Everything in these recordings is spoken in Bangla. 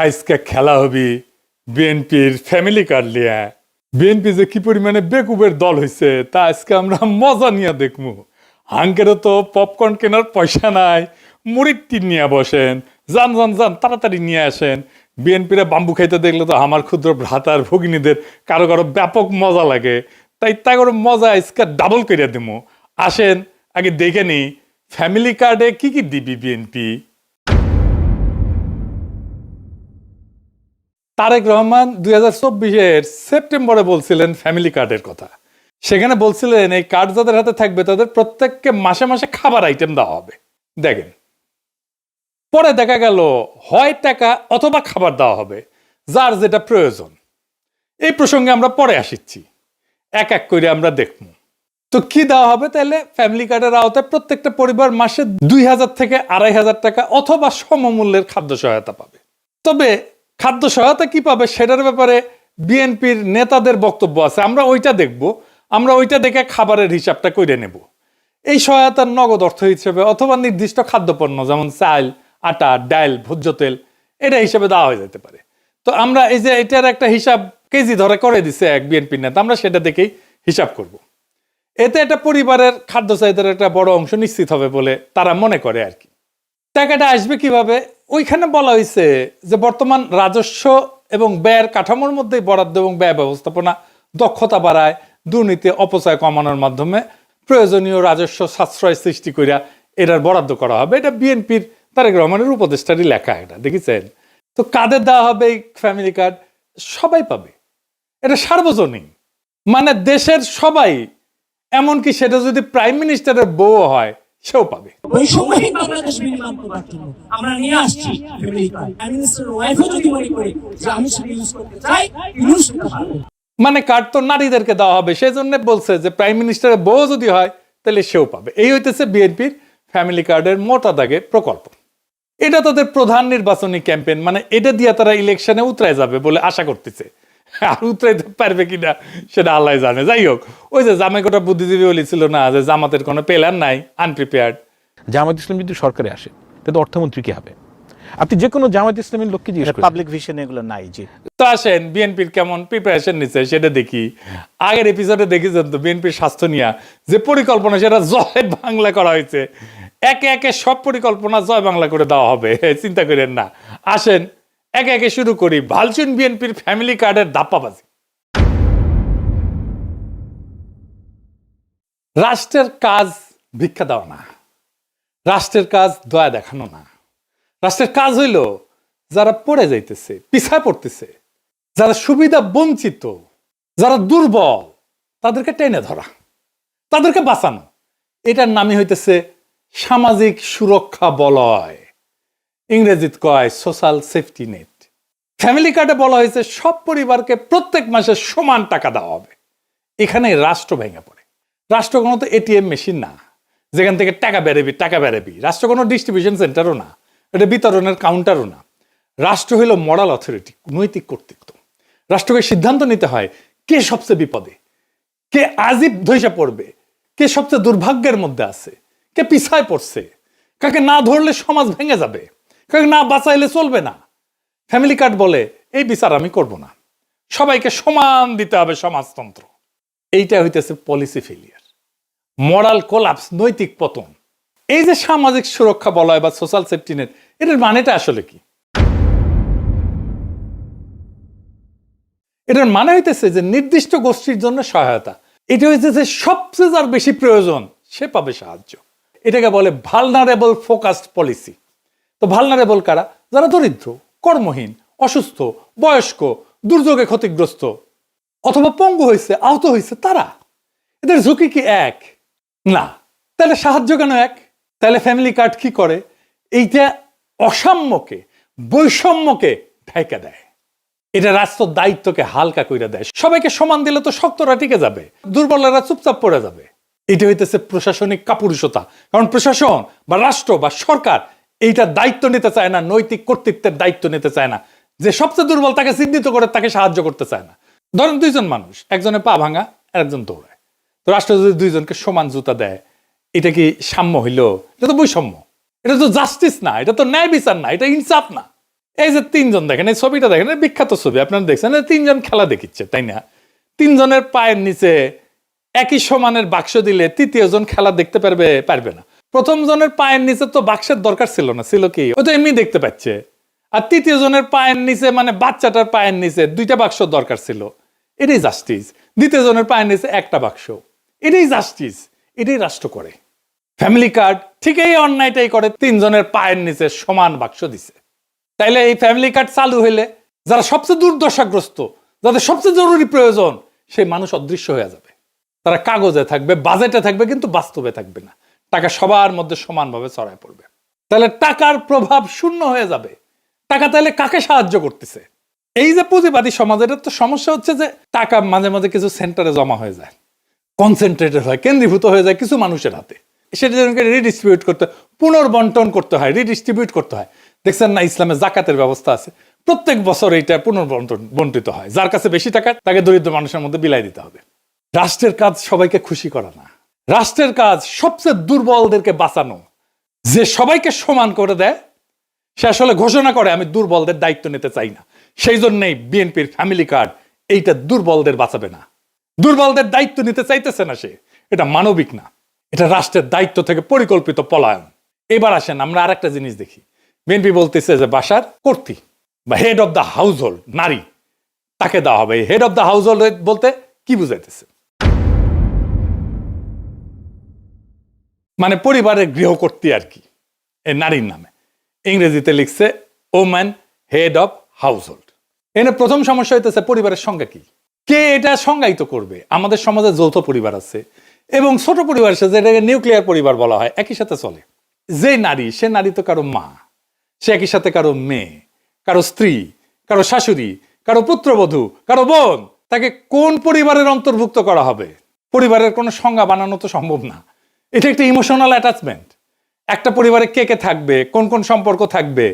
আজকে খেলা হবি বিএনপির ফ্যামিলি কার্ড লিয়া। বিএনপি যে কি পরিমাণে বেকুবের দল হয়েছে তা আজকে আমরা মজা নিয়ে দেখবো। হাঙ্কেরও তো পপকর্ন কেনার পয়সা নাই, মুড়ির টিন নিয়ে বসেন, যান যান যান তাড়াতাড়ি নিয়ে আসেন। বিএনপিরা বাম্বু খাইতে দেখলে তো আমার ক্ষুদ্র ভ্রাতার ভগিনীদের কারো কারো ব্যাপক মজা লাগে, তাই করে মজা আজকে ডাবল করে দেবো। আসেন আগে দেখে নি ফ্যামিলি কার্ডে কি কি দিবি বিএনপি। তারেক রহমান 2024-এর সেপ্টেম্বরে বলছিলেন ফ্যামিলি কার্ডের কথা। সেখানে বলছিলেন এই কার্ড যাদের হাতে থাকবে তাদের প্রত্যেককে মাসে মাসে খাবার আইটেম দেওয়া হবে। দেখেন, পরে দেখা গেল হয় টাকা অথবা খাবার দেওয়া হবে, যার যেটা প্রয়োজন। এই প্রসঙ্গে আমরা পরে আসিচ্ছি, এক এক করে আমরা দেখব। তো কি দেওয়া হবে? তাহলে ফ্যামিলি কার্ডের আওতায় প্রত্যেকটা পরিবার মাসে 2000 থেকে 2500 টাকা অথবা সমমূল্যের খাদ্য সহায়তা পাবে। তবে খাদ্য সহায়তা কি পাবে সেটার ব্যাপারে বিএনপির নেতাদের বক্তব্য আছে, আমরা ওইটা দেখব। আমরা ওইটা দেখে খাবারের হিসাবটা করে নেব। এই সহায়তার নগদ অর্থ হিসেবে অথবা নির্দিষ্ট খাদ্যপণ্য যেমন চাল, আটা, ডাল, ভোজ্য তেল এটা হিসেবে দেওয়া হয়ে যেতে পারে। তো আমরা এই যে এটার একটা হিসাব কেজি ধরে করে দিছে এক বিএনপির নেতা, আমরা সেটা দেখেই হিসাব করব। এতে একটা পরিবারের খাদ্য চাহিদার একটা বড় অংশ নিশ্চিত হবে বলে তারা মনে করে আর কি। টাকাটা আসবে কিভাবে? ওইখানে বলা হয়েছে যে বর্তমান রাজস্ব এবং ব্যয়ের কাঠামোর মধ্যে বরাদ্দ এবং ব্যয় ব্যবস্থাপনা দক্ষতা বাড়ায়, দুর্নীতি অপচয় কমানোর মাধ্যমে প্রয়োজনীয় রাজস্ব সাশ্রয় সৃষ্টি করিয়া এটার বরাদ্দ করা হবে। এটা বিএনপির তারেক রহমানের উপদেষ্টারই লেখা, এটা দেখেছেন। তো কাদের দেওয়া হবে এই ফ্যামিলি কার্ড? সবাই পাবে, এটা সার্বজনীন, মানে দেশের সবাই, এমনকি সেটা যদি প্রাইম মিনিস্টারের বউ হয় সেও পাবে। আমরা নিয়ে আসছি মানে কার্ড তো নারীদেরকে দেওয়া হবে, সেই জন্য বলছে যে প্রাইম মিনিস্টারের বউ যদি হয় তাহলে সেও পাবে। এই হইতেছে বিএনপির ফ্যামিলি কার্ডের মোটা দাগে প্রকল্প। এটা তাদের প্রধান নির্বাচনী ক্যাম্পেইন, মানে এটা দিয়ে তারা ইলেকশনে উতরায় যাবে বলে আশা করতেছে। আর উতরাইতে পারবে কিনা সেটা আল্লাহ জানে। যাই হোক, ওই যে জামাইকোটা বুদ্ধিজীবী বলেছিল না যে জামাতের কোনো প্ল্যান নাই, আনপ্রিপেয়ার্ড। জামায়াত ইসলাম যদি সরকারে আসে তাহলে অর্থমন্ত্রী কি হবে? আপনি যে কোনো জামায়াত ইসলামের লোককে জিজ্ঞেস করেন, পাবলিক ভিশন এগুলো নাই। জি, তো আসেন বিএনপির কেমন প্রিপারেশন নিচ্ছে সেটা দেখি। আগের এপিসোডে দেখেছেন তো বিএনপির স্বাস্থ্য নিয়ে যে পরিকল্পনা, সেটা জয় বাংলা করা হয়েছে। একে একে সব পরিকল্পনা জয় বাংলা করে দেওয়া হবে, চিন্তা করেন না। আসেন একে একে শুরু করি ভালচুন বিএনপির ফ্যামিলি কার্ডের ধাপ্পাবাজি। রাষ্ট্রের কাজ ভিক্ষা দেওয়া না, রাষ্ট্রের কাজ দয়া দেখানো না। রাষ্ট্রের কাজ হইল যারা পড়ে যাইতেছে, পিছায় পড়তেছে, যারা সুবিধা বঞ্চিত, যারা দুর্বল, তাদেরকে টেনে ধরা, তাদেরকে বাঁচানো। এটার নামই হইতেছে সামাজিক সুরক্ষা বলয়, ইংরেজিত কয় সোশ্যাল সেফটি নেট। ফ্যামিলি কার্ডে বলা হয়েছে সব পরিবারকে প্রত্যেক মাসে সমান টাকা দেওয়া হবে। এখানে রাষ্ট্র ভেঙে পড়ে। রাষ্ট্র কোনো তো এটিএম মেশিন না যেখান থেকে টাকা বেরোবি। রাষ্ট্র কোনো ডিস্ট্রিবিউশন সেন্টারও না, এটা বিতরণের কাউন্টারও না। রাষ্ট্র হইল মরাল অথরিটি, নৈতিক কর্তৃত্ব। রাষ্ট্রকে সিদ্ধান্ত নিতে হয় কে সবচেয়ে বিপদে, কে আজীব ধৈর্য পড়বে, কে সবচেয়ে দুর্ভাগ্যের মধ্যে আছে, কে পিছায় পড়ছে, কাকে না ধরলে সমাজ ভেঙে যাবে, কাকে না বাঁচাইলে চলবে না। ফ্যামিলি কার্ড বলে এই বিচার আমি করব না, সবাইকে সমান দিতে হবে সমাজতন্ত্র। এইটা হইতেছে পলিসি ফেলিয়ার, মরাল কোলাপস, নৈতিক পতন। এই যে সামাজিক সুরক্ষা বলয় বা সোশ্যাল সেফটি নেট, এটার মানেটা আসলে কি? এটার মানে হইতেছে যে নির্দিষ্ট গোষ্ঠীর জন্য সহায়তা। এটা হইতেছে যে সবচেয়ে যার বেশি প্রয়োজন সে পাবে সাহায্য। এটাকে বলে ভালনারেবল ফোকাসড পলিসি। তো ভালনারেবল কারা? যারা দরিদ্র, কর্মহীন, অসুস্থ, বয়স্ক, দুর্যোগে ক্ষতিগ্রস্ত অথবা পঙ্গু হয়েছে, আহত হয়েছে, তারা। এদের ঝুঁকি কি এক? না। তাহলে সাহায্য কেন এক? তাহলে ফ্যামিলি কার্ড কি করে? এইটা অসাম্যকে, বৈষম্যকে ঢাইকা দেয়। এটা রাষ্ট্র দায়িত্বকে হালকা কইরা দেয়। সবাইকে সমান দিলে তো শক্তরা টিকে যাবে, দুর্বলেরা চুপচাপ পড়ে যাবে। এটা হইতেছে প্রশাসনিক কাপুরুষতা। কারণ প্রশাসন বা রাষ্ট্র বা সরকার এইটা দায়িত্ব নিতে চায় না, নৈতিক কর্তৃত্বের দায়িত্ব নিতে চায় না। যে সবচেয়ে দুর্বল তাকে চিহ্নিত করে তাকে সাহায্য করতে চায় না। ধরেন দুইজন মানুষ, একজনের পা ভাঙা আর একজন দৌড়ায়। তো রাষ্ট্র যদি দুইজনকে সমান জুতা দেয়, এটা কি সাম্য হইল? এটা তো বৈষম্য, এটা তো জাস্টিস না, এটা তো ন্যায় বিচার না, এটা ইনসাফ না। এই যে তিনজন দেখেন, এই ছবিটা দেখেন, বিখ্যাত ছবি আপনারা দেখছেন, তিনজন খেলা দেখিচ্ছে, তাই না? তিনজনের পায়ের নিচে একই সমানের বাক্স দিলে তৃতীয় জন খেলা দেখতে পারবে না। প্রথম জনের পায়ের নিচে তো বাক্সের দরকার ছিল না, ছিল কি, ও তো এমনি দেখতে পাচ্ছে। আর তৃতীয় জনের পায়ের নিচে মানে বাচ্চাটার পায়ের নিচে 2টা বাক্স দরকার ছিল, এটাই জাস্টিস। দ্বিতীয় জনের পায়ের নিচে একটা বাক্স, এটাই জাস্টিস, এটাই রাষ্ট্র করে। ফ্যামিলি কার্ড ঠিক এই অন্যায়টাই করে, তিনজনের পায়ের নিচে সমান বাক্স দিছে। তাইলে এই ফ্যামিলি কার্ড চালু হইলে যারা সবচেয়ে দুর্দশাগ্রস্ত, যাদের সবচেয়ে জরুরি প্রয়োজন, সেই মানুষ অদৃশ্য হয়ে যাবে। তারা কাগজে থাকবে, বাজেটে থাকবে, কিন্তু বাস্তবে থাকবে না। টাকা সবার মধ্যে সমানভাবে ছড়ায় পড়বে। তাহলে টাকার প্রভাব শূন্য হয়ে যাবে। টাকা তাহলে কাকে সাহায্য করতেছে? এই যে পুঁজিবাদী সমাজ, এটার তো সমস্যা হচ্ছে যে টাকা মাঝে মাঝে কিছু সেন্টারে জমা হয়ে যায়, কনসেন্ট্রেটেড হয়, কেন্দ্রীভূত হয়ে যায় কিছু মানুষের হাতে। সেটা যেন রিডিস্ট্রিবিউট করতে, পুনর্বন্টন করতে হয়, রিডিস্ট্রিবিউট করতে হয়। দেখছেন না, ইসলামে জাকাতের ব্যবস্থা আছে, প্রত্যেক বছর এইটা বন্টিত হয়। যার কাছে বেশি টাকা, তাকে দরিদ্র মানুষের মধ্যে বিলাই দিতে হবে। রাষ্ট্রের কাজ সবাইকে খুশি করা না, রাষ্ট্রের কাজ সবচেয়ে দুর্বলদেরকে বাঁচানো। যে সবাইকে সমান করে দেয়, সে আসলে ঘোষণা করে আমি দুর্বলদের দায়িত্ব নিতে চাই না। সেই জন্যই বিএনপির ফ্যামিলি কার্ড এইটা দুর্বলদের বাঁচাবে না, দুর্বলদের দায়িত্ব নিতে চাইতেছে না সে। এটা মানবিক না, এটা রাষ্ট্রের দায়িত্ব থেকে পরিকল্পিত পলায়ন। এবার আসেন আমরা আর একটা জিনিস দেখি। বিএনপি বলতেছে যে বাসার কর্ত্রী বা head of the house hold নারী, তাকে দেওয়া হবে। Head of the house hold বলতে কি বুঝাইতেছে? মানে পরিবারের গৃহকর্ত্রী আর কি, এই নারীর নামে। ইংরেজিতে লিখছে woman head of house hold. এনে প্রথম সমস্যা হইতেছে পরিবারের সংজ্ঞা কি, কে এটা সংজ্ঞায়িত করবে? আমাদের সমাজে যৌথ পরিবার আছে এবং ছোট পরিবার আছে, যেটাকে নিউক্লিয়ার পরিবার বলা হয়, একই সাথে চলে। যে নারী, সে নারী তো কারো মা, সে একই সাথে কারো মেয়ে, কারো স্ত্রী, কারো শাশুড়ি, কারো পুত্রবধূ, কারো বোন। তাকে কোন পরিবারের অন্তর্ভুক্ত করা হবে? পরিবারের কোনো সংজ্ঞা বানানো তো সম্ভব না। এটা একটা ইমোশনাল অ্যাটাচমেন্ট। একটা পরিবারে কে কে থাকবে, কোন কোন সম্পর্ক থাকবে,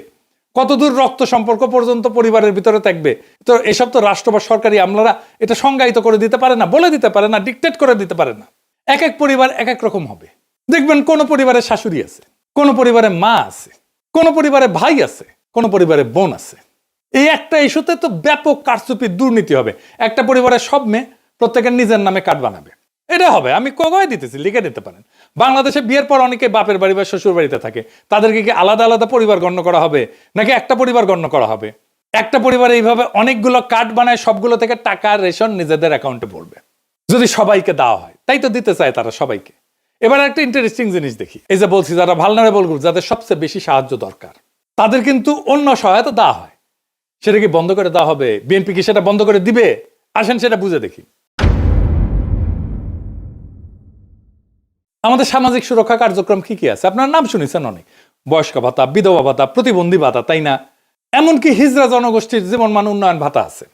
কতদূর রক্ত সম্পর্ক পর্যন্ত পরিবারের ভিতরে থাকবে, তো এসব তো রাষ্ট্র বা সরকারি আমলারা এটা সংজ্ঞায়িত করে দিতে পারে না, বলে দিতে পারে না, ডিকটেট করে দিতে পারে না। এক এক পরিবার এক এক রকম হবে। দেখবেন কোন পরিবারে শাশুড়ি আছে, কোন পরিবারে মা আছে, কোন পরিবারে ভাই আছে, কোন পরিবারে বোন আছে। এই একটা ইস্যুতে তো ব্যাপক কারচুপি, দুর্নীতি হবে। একটা পরিবারের সব মেয়ে প্রত্যেকের নিজের নামে কার্ড বানাবে, এটা হবে। আমি কয়ে দিতেছি, লিখে দিতে পারেন। বাংলাদেশে বিয়ের পর অনেকে বাপের বাড়ি বা শ্বশুর বাড়িতে থাকে, তাদেরকে কি আলাদা আলাদা পরিবার গণ্য করা হবে, নাকি একটা পরিবার গণ্য করা হবে? একটা পরিবারে এইভাবে অনেকগুলো কার্ড বানায়, সবগুলো থেকে টাকা রেশন নিজেদের অ্যাকাউন্টে পড়বে, যদি সবাইকে দেওয়া হয়। তাই তো দিতে চায় তারা সবাইকে। এবার একটা ইন্টারেস্টিং জিনিস দেখি। এই যে বলছি, যারা ভালনারেবল গ্রুপ, যাদের সবচেয়ে বেশি সাহায্য দরকার, তাদের কিন্তু অন্য সহায়তা দেওয়া হয়। সেটা কি বন্ধ করে দেওয়া হবে? বিএনপি কি সেটা বন্ধ করে দিবে? আসেন সেটা বুঝে দেখি। আমাদের সামাজিক সুরক্ষা কার্যক্রম কি কি আছে? আপনার নাম শুনেছেন অনেক, বয়স্ক ভাতা, বিধবা ভাতা, প্রতিবন্ধী ভাতা, তাই না? এমনকি হিজড়া জনগোষ্ঠীর জীবন মান উন্নয়ন ভাতা আছে।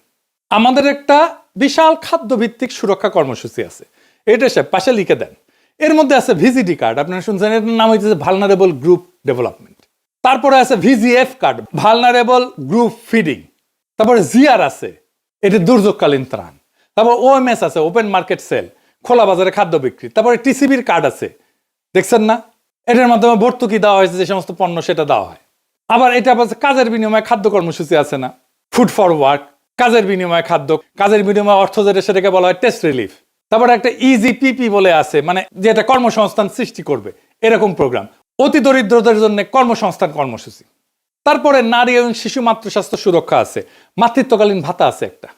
আমাদের একটা বিশাল খাদ্যভিত্তিক সুরক্ষা কর্মসূচি আছে, এটা সে পাশে লিখে দেন। এর মধ্যে আছে ভিজিডি কার্ড, আপনারা শুনছেন, এর নাম হচ্ছে ভালনারেবল গ্রুপ ডেভেলপমেন্ট। তারপরে আছে VGF card, vulnerable group feeding. তারপরে জিআর আছে, এটি দুর্যোগকালীন ত্রাণ। তারপর ওএমএস আছে, ওপেন মার্কেট সেল, খোলা বাজারে খাদ্য বিক্রি। তারপরে টিসিবির কার্ড আছে, দেখছেন না? এটার মাধ্যমে ভর্তুকি দেওয়া হয়েছে, যে সমস্ত পণ্য সেটা দেওয়া হয়। আবার এটা কাজের বিনিময়ে খাদ্য কর্মসূচি আছে না, ফুড ফর ওয়ার্ক, কাজের বিনিময়ে খাদ্য, কাজের বিনিময়ে অর্থ, যেটা সেটাকে বলা হয় টেস্ট রিলিফ। তারপরে একটা ইজিপিপি বলে আছে, মানে যেটা কর্মসংস্থান সৃষ্টি করবে, এরকম প্রোগ্রাম। অতি দরিদ্রদের জন্য কর্মসংস্থান কর্মসূচি। তারপরে নারী এবং শিশু মাতৃস্বাস্থ্য সুরক্ষা আছে, মাতৃত্বকালীন ভাতা আছে একটা,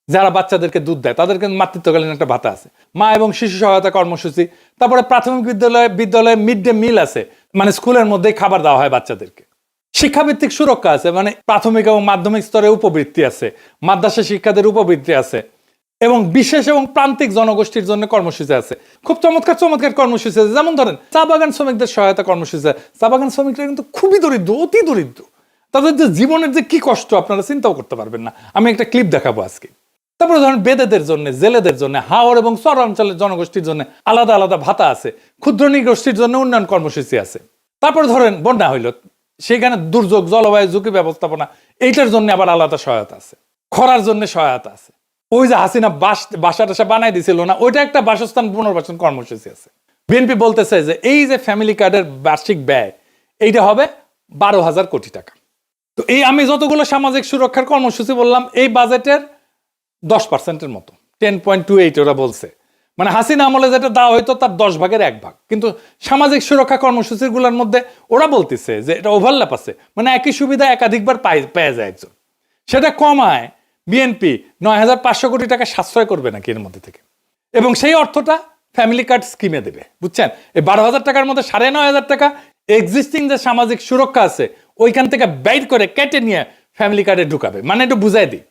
যারা বাচ্চাদেরকে দুধ দেয় তাদেরকে মাতৃত্বকালীন একটা ভাতা আছে, মা এবং শিশু সহায়তা কর্মসূচি। তারপরে প্রাথমিক বিদ্যালয়ে মিড ডে মিল আছে, মানে স্কুলের মধ্যেই খাবার দেওয়া হয় বাচ্চাদেরকে। শিক্ষাভিত্তিক সুরক্ষা আছে, মানে প্রাথমিক এবং মাধ্যমিক স্তরে উপবৃত্তি আছে, মাদ্রাসা শিক্ষাদের উপবৃত্তি আছে, এবং বিশেষ এবং প্রান্তিক জনগোষ্ঠীর জন্য কর্মসূচি আছে। খুব চমৎকার চমৎকার কর্মসূচি আছে। যেমন ধরেন চা বাগান শ্রমিকদের সহায়তা কর্মসূচি আছে। চা বাগান শ্রমিকরা কিন্তু খুবই দরিদ্র, অতি দরিদ্র। তাদের যে জীবনের যে কি কষ্ট আপনারা চিন্তাও করতে পারবেন না। আমি একটা ক্লিপ দেখাবো আজকে। তারপরে ধরেন বেদেদের জন্য, জেলেদের জন্য, হাওর এবং চর অঞ্চলের জনগোষ্ঠীর জন্য আলাদা আলাদা ভাতা আছে। ক্ষুদ্র নৃগোষ্ঠীর জন্য উন্নয়ন কর্মসূচি আছে। তারপর ধরেন বন্যা হইল, সেখানে দুর্যোগ, জলবায়ু ঝুঁকি ব্যবস্থাপনা, এইটার জন্য আবার আলাদা সহায়তা আছে। খরার জন্য সহায়তা আছে। ওই যে হাসিনা বাসা টাসা বানাই দিছিল না, ওইটা একটা বাসস্থান পুনর্বাসন কর্মসূচি আছে। বিএনপি বলতেছে যে এই যে ফ্যামিলি কার্ডের বার্ষিক ব্যয়, এইটা হবে 12,000 কোটি টাকা। তো এই আমি যতগুলো সামাজিক সুরক্ষার কর্মসূচি বললাম এই বাজেটের 10%-এর মতো, 10.28 ওরা বলছে। মানে হাসিনা আমলে যেটা দেওয়া হয়তো তার 10 ভাগের 1 ভাগ। কিন্তু সামাজিক সুরক্ষা কর্মসূচিগুলোর মধ্যে ওরা বলতেছে যে এটা ওভারল্যাপ আছে, মানে একই সুবিধা একাধিকবার পেয়ে যায় একজন। সেটা কমায় বিএনপি 9,500 কোটি টাকা সাশ্রয় করবে নাকি এর মধ্যে থেকে, এবং সেই অর্থটা ফ্যামিলি কার্ড স্কিমে দেবে। বুঝছেন, এই 12,000 টাকার মধ্যে 9,500 টাকা এক্সিস্টিং যে সামাজিক সুরক্ষা আছে ওইখান থেকে বাইর করে কেটে নিয়ে ফ্যামিলি কার্ডে ঢুকাবে। মানে একটু বুঝাই দিই,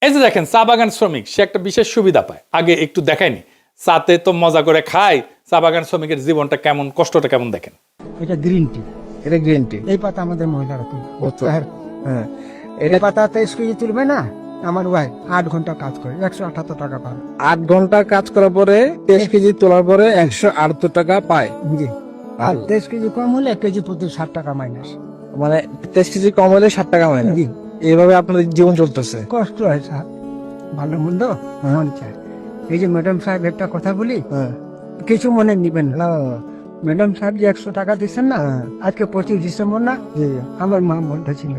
এই যে দেখেন চা বাগান শ্রমিক সে একটা বিশেষ সুবিধা পায়, আগে একটু দেখায়নি, চাতে তো মজা করে খায়, চা বাগান শ্রমিকের জীবনটা কেমন, কষ্টটা কেমন দেখেন। এটা গ্রিন টি, এটা গ্রিন টি। এই পাতা আমাদের মহিলারা তুলবে। হ্যাঁ, এই পাতা 23 কেজি তুলবে না, আমার ওয়াইফ 8 ঘন্টা কাজ করে 178 টাকা পাবে। 8 ঘন্টা কাজ করার পরে 23 কেজি তোলার পরে 178 টাকা পায়। জি, আর 23 কেজি কম হলে 1 কেজি প্রতি 60 টাকা মাইনাস। মানে 23 কেজি কম হলে 60 টাকা হয় না। জি, এইভাবে আপনাদের জীবন চলতেছে। কষ্ট হয় স্যার, ভালো মন্দ মন চায়। এই যে ম্যাডাম সাহেব একটা কথা বলি, কিছু মনে নিবেন না। ম্যাডাম সাহেব যে 100 টাকা দিচ্ছেন না, আজকে 25 ডিসেম্বর না, আমার মা বলতেছিল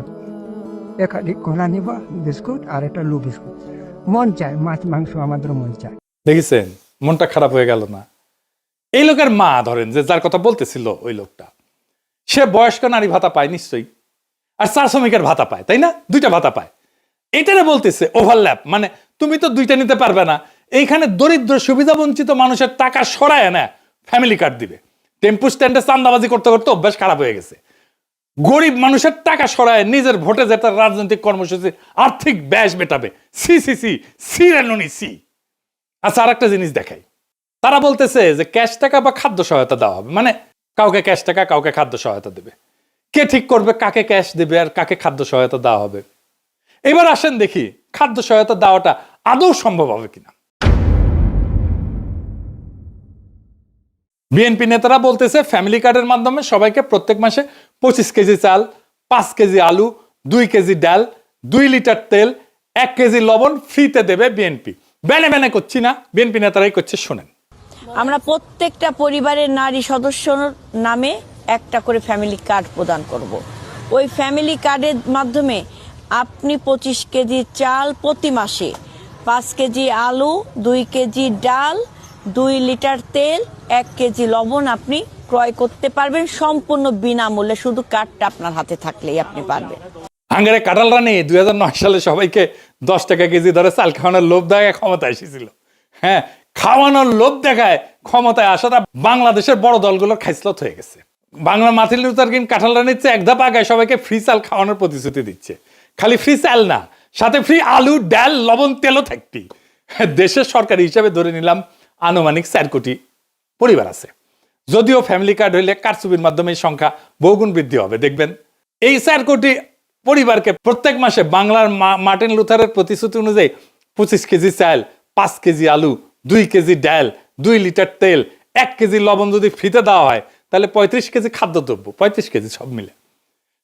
একাধিক কলা নিব, বিস্কুট আর একটা লু বিস্কুট। মন চায়, মাছ মাংস আমাদের মন চায়। দেখেছেন মনটা খারাপ হয়ে গেল না? এই লোকের মা ধরেন যে যার কথা বলতেছিল ওই লোকটা, সে বয়স্ক নারী ভাতা পায় নিশ্চয়ই, আর চা শ্রমিকের ভাতা পায়, তাই না? 2টা ভাতা পায়। এটারে বলতেছে ওভারল্যাপ, মানে তুমি তো 2টা নিতে পারবে না, এইখানে দরিদ্র সুবিধা বঞ্চিত মানুষের টাকা সরায় না ফ্যামিলি কার্ড দিবে। টেম্পু স্ট্যান্ডে চান্দাবাজি করতে করতে অভ্যাস খারাপ হয়ে গেছে, গরিব মানুষের টাকা সরায় নিজের ভোটে যেটা রাজনৈতিক কর্মসূচি আর্থিক ব্যয় মেটাবে। সি সি সি সি রানুনি সি। আচ্ছা, আর একটা জিনিস দেখাই, তারা বলতেছে যে ক্যাশ টাকা বা খাদ্য সহায়তা দেওয়া হবে, মানে কাউকে ক্যাশ টাকা কাউকে খাদ্য সহায়তা দেবে। কে ঠিক করবে কাকে ক্যাশ দেবে আর কাকে খাদ্য সহায়তা দেওয়া হবে? এবার আসেন দেখি খাদ্য সহায়তা দেওয়াটা আদৌ সম্ভব হবে কিনা। বিএনপি নেতারা বলতেছে ফ্যামিলি কার্ডের মাধ্যমে সবাইকে প্রত্যেক মাসে 25 কেজি চাল, 5 কেজি আলু, 2 কেজি ডাল, 2 লিটার তেল, 1 কেজি লবণ ফ্রিতে দেবে বিএনপি। বেনে বেনে করছি না, বিএনপি নেতারাই করছে, শোনেন। আমরা প্রত্যেকটা পরিবারের নারী সদস্যর নামে একটা করে ফ্যামিলি কার্ড প্রদান করব। ওই ফ্যামিলি কার্ডের মাধ্যমে আপনি 25 কেজি চাল প্রতি মাসে, 5 কেজি আলু, 2 কেজি ডাল, 2 লিটার তেল, 1 কেজি লবণ আপনি ক্রয় করতে পারবেন সম্পূর্ণ বিনামূল্যে, শুধু কার্ডটা আপনার হাতে থাকলেই আপনি পারবেন। হাঙ্গারে কাঁঠাল রানী 2009 সালে সবাইকে 10 টাকা কেজি ধরে চাল খাওয়ানোর লোভ দেখায় ক্ষমতায় এসেছিল। হ্যাঁ, খাওয়ানোর লোভ দেখায় ক্ষমতায় আসাটা বাংলাদেশের বড় দলগুলোর খাইসলত হয়ে গেছে। বাংলা মার্টিন লুথার কিং কাঁঠাল রানীর চেয়ে 1 ধাপ আগায় সবাইকে ফ্রি চাল খাওয়ানোর প্রতিশ্রুতি দিচ্ছে। খালি ফ্রি চাল না, সাথে ফ্রি আলু, ডাল, লবণ, তেলও থাকতি। দেশের সরকারি হিসাবে ধরে নিলাম আনুমানিক 4 কোটি পরিবার আছে। যদিও ফ্যামিলি কার্ড হইলে কারচুপির মাধ্যমে এই সংখ্যা বহুগুণ বৃদ্ধি হবে। দেখবেন এই 4 কোটি পরিবারকে প্রত্যেক মাসে বাংলার মার্টিন লুথারের প্রতিশ্রুতি অনুযায়ী 25 কেজি চাল, 5 কেজি আলু, 2 কেজি ডাল, 2 লিটার তেল, 1 কেজি লবণ যদি ফ্রিতে দেওয়া হয় তাহলে 35 কেজি খাদ্যদ্রব্য, 35 কেজি সব মিলে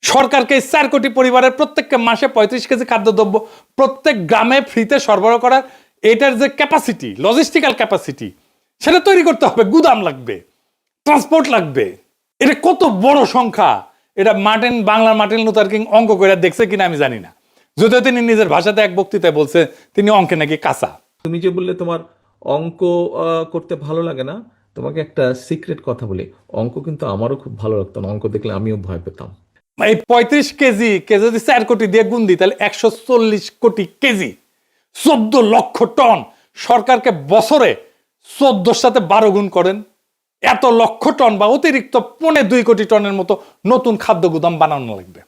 সরকারকে 4 কোটি পরিবারের প্রত্যেককে মাসে 35 কেজি খাদ্যদ্রব্য প্রত্যেক গ্রামে ফ্রিতে সরবরাহ করার এটার যে ক্যাপাসিটি, লজিস্টিক্যাল ক্যাপাসিটি, সেটা তৈরি করতে হবে। গুদাম লাগবে, ট্রান্সপোর্ট লাগবে। এটা কত বড় সংখ্যা, এটা বাংলার মার্টিন লুথার কিং অঙ্ক করে দেখছে কিনা আমি জানি না, যদিও তিনি নিজের ভাষাতে এক বক্তৃতায় বলছে তিনি অঙ্কে নাকি কাঁচা। তুমি যে বললে তোমার অঙ্ক করতে ভালো লাগে না, তোমাকে একটা সিক্রেট কথা বলি, অঙ্ক কিন্তু আমারও খুব ভালো লাগতো না, অঙ্ক দেখলে আমিও ভয় পেতাম। এই 35 কেজি যদি 4 কোটি দিয়ে গুণ দিই তাহলে 140 কোটি কেজি, 14 লক্ষ টন। সরকারকে বছরে 14 সাথে 12 গুণ করেন, এত লক্ষ টন বা অতিরিক্ত 2.25 কোটি টনের মতো নতুন খাদ্য গুদাম বানানো লাগবে।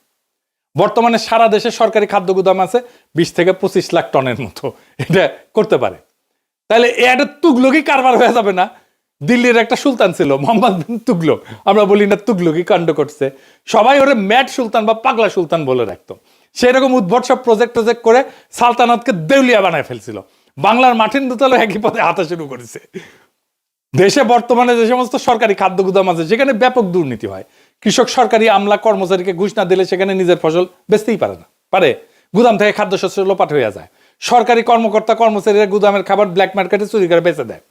বর্তমানে সারা দেশে সরকারি খাদ্য গুদাম আছে 20 থেকে 25 লাখ টনের মতো, এটা করতে পারে। তাহলে এটা তুগলকি কারবার হয়ে যাবে না? দিল্লির একটা সুলতান ছিল মোহাম্মদ বিন তুগলক, আমরা বলি না তুগলকি কাণ্ড করছে, সবাই ওরে ম্যাড সুলতান বা পাগলা সুলতান বলে রাখতো। সেরকম উদ্ভট সব প্রজেক্ট করে সালতানাতকে দেউলিয়া বানায় ফেলছিল। বাংলার মার্টিন লুথারও একই পথে হাঁটা শুরু করেছে। দেশে বর্তমানে যে সমস্ত সরকারি খাদ্য গুদাম আছে সেখানে ব্যাপক দুর্নীতি হয়। কৃষক সরকারি আমলা কর্মচারীকে ঘুষ না দিলে সেখানে নিজের ফসল বেচতেই পারে না, পারে গুদাম থেকে খাদ্যশস্য লোপাট হয়ে যায়। সরকারি কর্মকর্তা কর্মচারীরা গুদামের খাবার ব্ল্যাক মার্কেটে চুরি করে বেচে দেয়।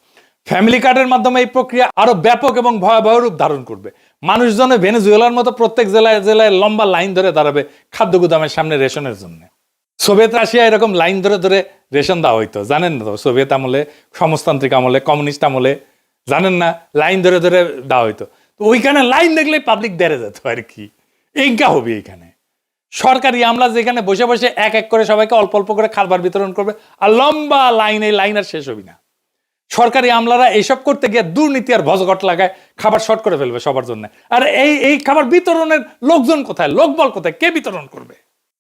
ফ্যামিলি কার্ডের মাধ্যমে এই প্রক্রিয়া আরো ব্যাপক এবং ভয়াবহ রূপ ধারণ করবে। মানুষজনে ভেনেজুয়েলার মতো প্রত্যেক জেলায় জেলায় লম্বা লাইন ধরে দাঁড়াবে খাদ্য গুদামের সামনে রেশনের জন্য। সোভিয়েত রাশিয়া এরকম লাইন ধরে ধরে রেশন দেওয়া হইতো, জানেন না তো? সোভিয়েত আমলে, সমাজতান্ত্রিক আমলে, কমিউনিস্ট আমলে, জানেন না, লাইন ধরে ধরে দেওয়া হইতো। তো ওইখানে লাইন দেখলে পাবলিক দেড়ে যেত আর কি। এইটা হবে এইখানে সরকারি আমলা যেখানে বসে বসে এক এক করে সবাইকে অল্প অল্প করে খাবার বিতরণ করবে, আর লম্বা লাইন, এই লাইন আর শেষ হবি না। সরকারি আমলারা এইসব করতে গিয়ে দুর্নীতি আর ভজঘট লাগায় খাবার শর্ট করে ফেলবে সবার জন্য। আর এই খাবার বিতরণের লোকজন কোথায়, লোকবল কোথায়, কে বিতরণ করবে?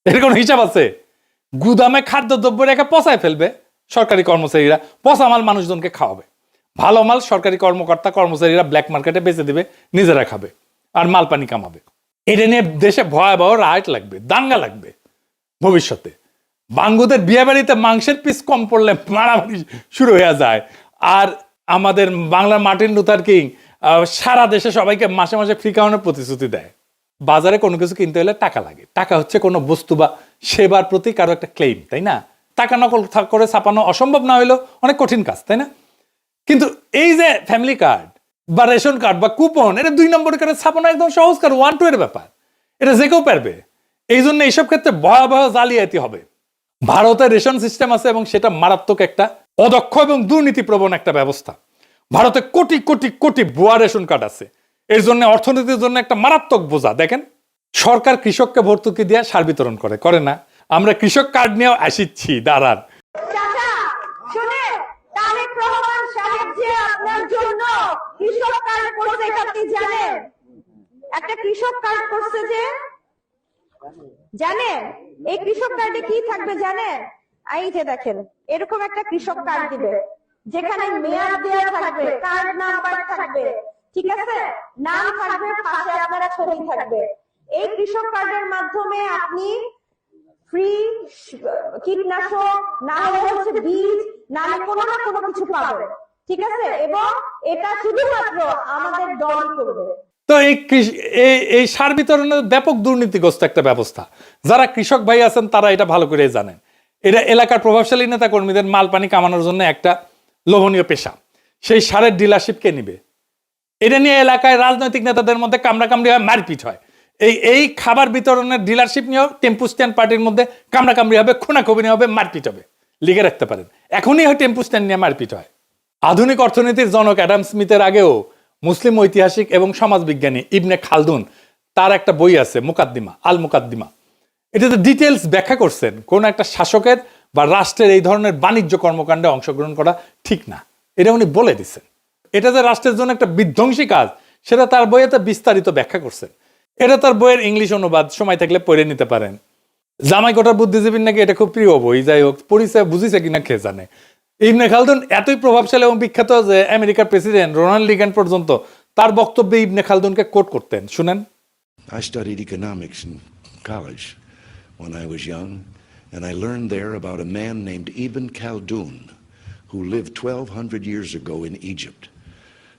এর কোনো হিসাব আছে? গুদামে খাদ্যদ্রব্য রেখে পচায় ফেলবে সরকারি কর্মচারীরা, পচা মাল মানুষজনকে খাওয়াবে, ভালো মাল সরকারি কর্মকর্তা কর্মচারীরা ব্ল্যাক মার্কেটে বেচে দিবে, নিজেরা খাবে আর মাল পানি কামাবে। এটা নিয়ে দেশে ভয়াবহ রাইট লাগবে, দাঙ্গা লাগবে ভবিষ্যতে। বাঙ্গুদের বিয়ে বাড়িতে মাংসের পিস কম পড়লে মারামারি শুরু হয়ে যায়। আর আমাদের বাংলার মার্টিন লুথার কিং সারা দেশে সবাইকে মাসে মাসে ফ্রি খাওয়ানোর প্রতিশ্রুতি দেয়। বাজারে কোনো কিছু কিনতে হলে টাকা লাগে। টাকা হচ্ছে কোনো বস্তু বা সেবার প্রতি কারো একটা ক্লেম, তাই না? টাকা নকল করে ছাপানো অসম্ভব না হইলেও অনেক কঠিন কাজ, তাই না? কিন্তু এই যে ফ্যামিলি কার্ড বা রেশন কার্ড বা কুপন, এটা 2 নম্বর করে ছাপানো একদম সহজ কাজ, 1-2 এর ব্যাপার। এটা যে কেউ পারবে। এই জন্য এইসব ক্ষেত্রে ভয়াবহ জালিয়াতি হবে। ভারতের রেশন সিস্টেম আছে এবং সেটা মারাত্মক একটা অদক্ষ এবং দুর্নীতিপ্রবণ একটা ব্যবস্থা। ভারতে কোটি কোটি কোটি ভুয়া রেশন কার্ড আছে। এর জন্য অর্থনীতির জন্য একটা মারাত্মক বোঝা। দেখেন, সরকার কৃষককে ভর্তুকি দিয়ে সার বিতরণ করে না? আমরা কৃষক কার্ড নিয়েও আসিচ্ছি, দাঁড়ান। চাচা শুনে, তারেক রহমান সাহেব যে আপনার জন্য কৃষক কার্ড করছে এটা আপনি জানেন? একটা কৃষক কার্ড করছে যে, জানেন এই কৃষক কার্ডে কি থাকবে জানেন? এই যে দেখেন, এরকম একটা কৃষক কার্ড দিবে যেখানে মেয়াদ দেওয়া থাকবে, কার্ড নাম্বার থাকবে, ঠিক আছে, নাম থাকবে, পাশে আপনার ছবি থাকবে। এই কৃষক কার্ডের মাধ্যমে আপনি ফ্রি কীটনাশক, না হলে হচ্ছে বীজ, না হলে কোনো না কোনো কিছু পাবেন, ঠিক আছে? এবং এটা শুধুমাত্র আমাদের দল করবে। তো এই সার বিতরণের ব্যাপক দুর্নীতিগ্রস্ত একটা ব্যবস্থা। যারা কৃষক ভাই আছেন তারা এটা ভালো করে জানেন। এটা এলাকার প্রভাবশালী নেতা কর্মীদের মাল পানি কামানোর জন্য একটা লোভনীয় পেশা। সেই সারের ডিলারশিপ কে নিবে? এটা নিয়ে এলাকায় রাজনৈতিক নেতাদের মধ্যে কামড়াকামড়ি হয়, মারপিট হয়। এই খাবার বিতরণের ডিলারশিপ নিয়েও টেম্পু স্ট্যান্ড পার্টির মধ্যে কামড়াকামড়ি হবে, খুনাখুবি হবে, মারপিট হবে। লিখে রাখতে পারেন, এখনই হয় টেম্পু স্ট্যান্ড নিয়ে মারপিট হয়। আধুনিক অর্থনীতির জনক অ্যাডাম স্মিথের আগেও মুসলিম ঐতিহাসিক এবং সমাজবিজ্ঞানী ইবনে খালদুন, তার একটা বই আছে মুকাদ্দিমা, আল মুকাদ্দিমা। এটাতে ডিটেলস ব্যাখ্যা করছেন কোন একটা শাসকের বা রাষ্ট্রের এই ধরনের বাণিজ্য কর্মকাণ্ডে অংশগ্রহণ করা ঠিক না। এটা উনি বলে দিচ্ছেন। এটা যে রাষ্ট্রের জন্য একটা বিধ্বংসী কাজ, সেটা তার বইয়েতে বিস্তারিত ব্যাখ্যা করছেন। এটা তার বইয়ের ইংলিশ অনুবাদ, সময় থাকলে পড়ে নিতে পারেন। জামাই কোটার বুদ্ধিজীবীর নাকি এটা খুব প্রিয় বই। যাই হোক, পড়িছে বুঝিছে কিনা কে জানে। ইবনে খালদুন এতই প্রভাবশালী এবং বিখ্যাত যে আমেরিকার প্রেসিডেন্ট রোনাল্ড রিগান পর্যন্ত তার বক্তব্যে ইবনে খালদুনকে কোট করতেন। শুনেন। I studied economics in college when I was young, and I learned there about a man named Ibn Khaldun who lived 1200 years ago in Egypt.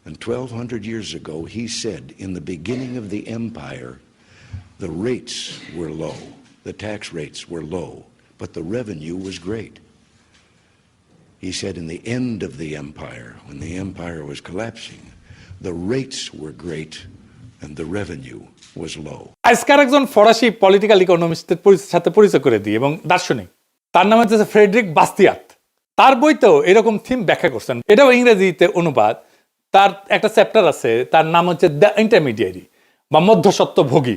And 1200 years ago he said, in the beginning of the empire, the rates were low, the tax rates were low, but the revenue was great. He said in the end of the empire, when the empire was collapsing, the rates were great and the revenue was low. আজকার একজন ফরাসি পলিটিক্যাল ইকোনমিস্টের সাথে পরিচয় করে দিই এবং দার্শনিক, তার নাম হচ্ছে ফ্রেডরিক বাস্তিয়াত। তার বইতেও এরকম থিম ব্যাখ্যা করছেন। এটাও ইংরেজিতে অনুবাদ। তার একটা চ্যাপ্টার আছে, তার নাম হচ্ছে দ্য ইন্টারমিডিয়ারি বা মধ্যস্বত্বভোগী।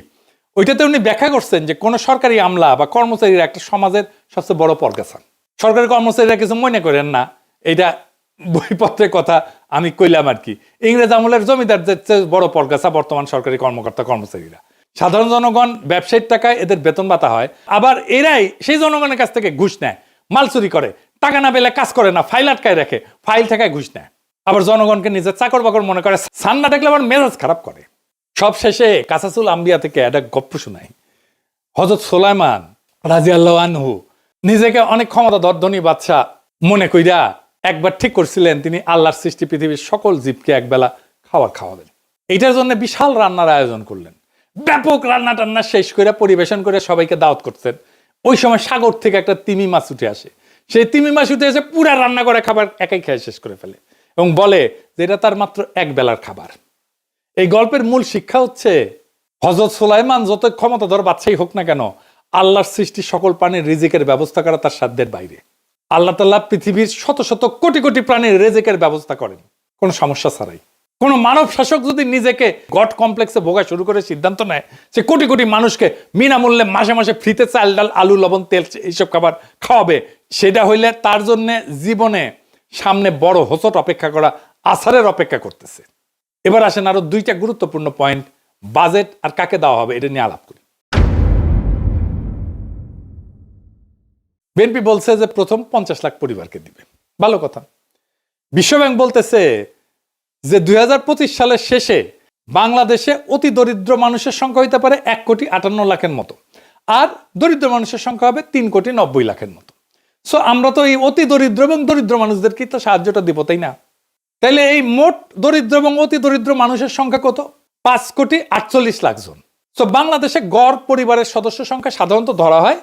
ওইটাতে উনি ব্যাখ্যা করছেন যে কোনো সরকারি আমলা বা কর্মচারীরা একটা সমাজের সবচেয়ে বড় পরগাছা। সরকারি কর্মচারীরা কিছু মনে করেন না, এইটা বইপত্রের কথা আমি কইলাম আর কি। ইংরেজ আমলের জমিদারদের চেয়ে বড় পরগাছা বর্তমান সরকারি কর্মকর্তা কর্মচারীরা। সাধারণ জনগণ ব্যবসায়ীর টাকায় এদের বেতন ভাতা হয়, আবার এরাই সেই জনগণের কাছ থেকে ঘুষ নেয়, মাল চুরি করে, টাকা না পেলে কাজ করে না, ফাইল আটকায় রাখে, ফাইল টাকায় ঘুষ নেয়, আবার জনগণকে নিজের চাকর বাকর মনে করে, সান না দেখলে আবার মেজাজ খারাপ করে। সব শেষে কাসাসুল আম্বিয়া থেকে একটা গপ্প শোনাই। হযরত সুলাইমান রাদিয়াল্লাহু আনহু নিজেকে অনেক ক্ষমতাধর ধনী বাদশা মনে কইরা একবার ঠিক করছিলেন তিনি আল্লাহর সৃষ্টি পৃথিবীর সকল জীবকে একবেলা খাবার খাওয়াবেন। এইটার জন্য বিশাল রান্নার আয়োজন করলেন। ব্যাপক রান্না টান্না শেষ করে পরিবেশন করে সবাইকে দাওয়াত করছেন। ওই সময় সাগর থেকে একটা তিমি মাছ উঠে আসে। সেই তিমি মাছ উঠে এসে পুরা রান্না করে খাবার একাই খেয়ে শেষ করে ফেলে। এবং বলে যে এটা তার মাত্র এক বেলার খাবার। এই গল্পের মূল শিক্ষা হচ্ছে হযরত সুলাইমান যত ক্ষমতাধর বাদশাহী হোক না কেন, আল্লাহর সৃষ্টি সকল প্রাণীর রিজিকের ব্যবস্থা করা তার সাধ্যের বাইরে। আল্লাহ তাআলা পৃথিবীর শত শত কোটি কোটি প্রাণীর রিজিকের ব্যবস্থা করেন কোনো সমস্যা ছাড়াই। কোন মানব শাসক যদি নিজেকে গড কমপ্লেক্সে ভোগা শুরু করে সিদ্ধান্ত নেয় সে কোটি কোটি মানুষকে বিনামূল্যে মাসে মাসে ফ্রিতে চাল ডাল আলু লবণ তেল এইসব খাবার খাওয়াবে, সেটা হইলে তার জন্য জীবনে সামনে বড় হোঁচট অপেক্ষা করা, আছাড়ের অপেক্ষা করতেছে। এবার আসেন আরো দুইটা গুরুত্বপূর্ণ পয়েন্ট, বাজেট আর কাকে দেওয়া হবে এটা নিয়ে আলাপ করি। বিএনপি বলছে যে প্রথম 50 লাখ পরিবারকে দিবে, ভালো কথা। বিশ্বব্যাংক বলতেছে যে 2025 সালের শেষে বাংলাদেশে অতি দরিদ্র মানুষের সংখ্যা হইতে পারে 1,58,00,000-এর মতো, আর দরিদ্র মানুষের সংখ্যা হবে 3,90,00,000-এর মতো। সো আমরা তো এই অতি দরিদ্র এবং দরিদ্র মানুষদেরকে তো সাহায্যটা দিব, তাই না? তাইলে এই মোট দরিদ্র এবং অতি দরিদ্র মানুষের সংখ্যা কত? 5,48,00,000 জন। সো বাংলাদেশে গড় পরিবারের সদস্য সংখ্যা সাধারণত ধরা হয়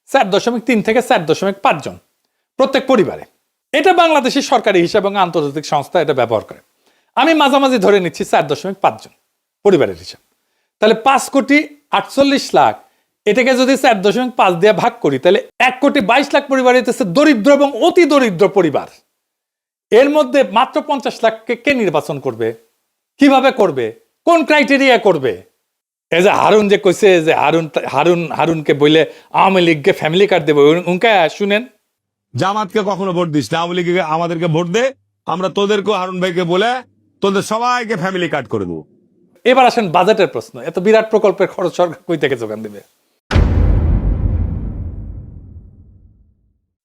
4.3 থেকে 4.5 জন প্রত্যেক পরিবারে। এটা বাংলাদেশের সরকারি হিসাব এবং আন্তর্জাতিক সংস্থা এটা ব্যবহার করে। আমি মাঝামাঝি ধরে নিচ্ছি 4.5 জন পরিবারের হিসাব। তাহলে 5,48,00,000 এটাকে যদি 4.5 দিয়ে ভাগ করি তাহলে 1,22,00,000 পরিবার হইতেছে দরিদ্র এবং অতি দরিদ্র পরিবার। এর মধ্যে মাত্র 50 লাখকে কে নির্বাচন করবে, কিভাবে করবে, কোন ক্রাইটেরিয়া করবে? এই যে হারুন যে কইছে যে হারুনকে বলে আওয়ামী লীগকে ফ্যামিলি কার্ড দেবে, উনকা শুনেন। জামাতকে কখনো ভোট দিস না, আওয়ামী লীগকে আমাদেরকে ভোট দে, আমরা তোদেরকেও হারুন ভাইকে বলে তোদের সবাইকে ফ্যামিলি কার্ড করে দেবো। এবার আসেন বাজেটের প্রশ্ন। এত বিরাট প্রকল্পের খরচ সরকার কই থেকে যোগান দেবে?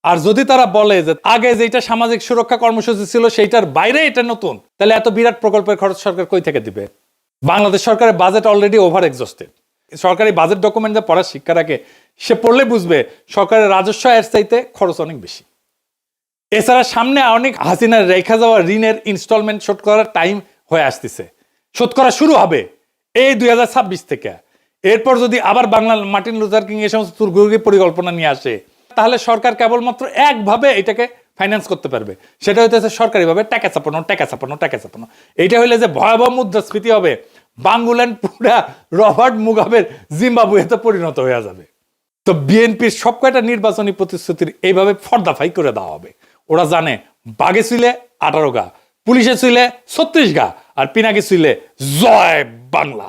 আর যদি তারা বলে যে আগে যেটা সামাজিক সুরক্ষা কর্মসূচি ছিল সেইটার বাইরে এটা নতুন, তাহলে এত বিরাট প্রকল্পের খরচ সরকার কই থেকে দিবে? বাংলাদেশ সরকারের বাজেট অলরেডি ওভার এক্সস্টেড। সরকারি বাজেট ডকুমেন্ট যা পড়ার শিক্ষা রাখে সে পড়লে বুঝবে সরকারের রাজস্ব এর চাইতে খরচ অনেক বেশি। এছাড়া সামনে অনেক হাসিনার রেখা যাওয়া ঋণের ইনস্টলমেন্ট শোধ করার টাইম হয়ে আসতেছে, শোধ করা শুরু হবে এই 2026 থেকে। এরপর যদি আবার বাংলা মার্টিন লুথার কিং এই সমস্ত দুর্গোগী পরিকল্পনা নিয়ে আসে তাহলে সরকার কেবলমাত্র একভাবে এটাকে ফাইন্যান্স করতে পারবে, সেটা হইতেছে সরকারিভাবে টাকা চাপানো। এইটা হইলে যে ভয়াবহ মুদ্রাস্ফীতি হবে, বাংলাদেশ পুরা রবার্ট মুগাবের জিম্বাবুয়েতে পরিণত হয়ে যাবে। তো বিএনপির সব কয়টা নির্বাচনী প্রতিশ্রুতির এইভাবে ফর্দাফাই করে দেওয়া হবে। ওরা জানে বাঘে ছিলে 18 গা, পুলিশে ছিলে 36 গা, আর পিনাকি ছিলে জয় বাংলা।